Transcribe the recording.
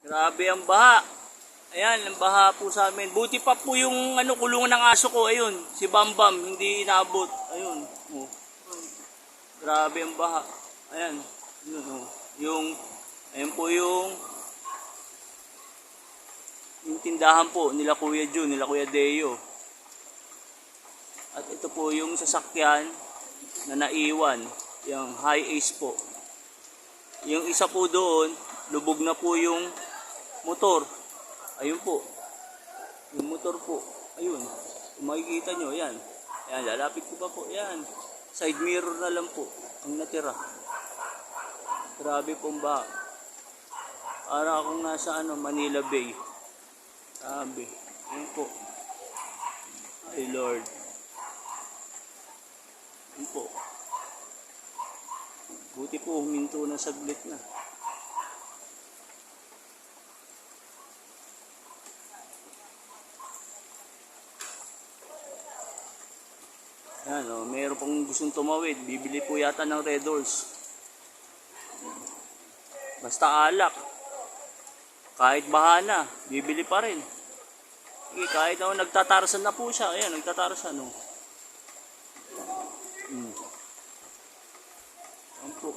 Grabe ang baha. Ayan, ang baha po sa amin. Buti pa po yung kulungan ng aso ko. Ayun, si Bambam, hindi inabot. Ayun. Oh. Grabe ang baha. Ayan. Yun, oh. Ayun po yung tindahan po nila Kuya Jun, nila Kuya Deo. At ito po yung sasakyan na naiwan. Yung high ace po. Yung isa po doon, lubog na po yung motor. Ayun po. Yung motor po. Ayun. Kung makikita nyo, yan. Ayan, lalapit ko pa po. Yan. Side mirror na lang po ang natira. Grabe pong ba. Para akong nasa Manila Bay. Grabe. Ayun po. Ay Lord. Ayun po. Buti po huminto na saglit na. Yan, mayroon pong gustong tumawid. Bibili po yata ng Red Doors. Basta alak. Kahit bahana, bibili pa rin. Kahit nagtatarasan na po siya. Ayan, nagtatarasan. Ayan po.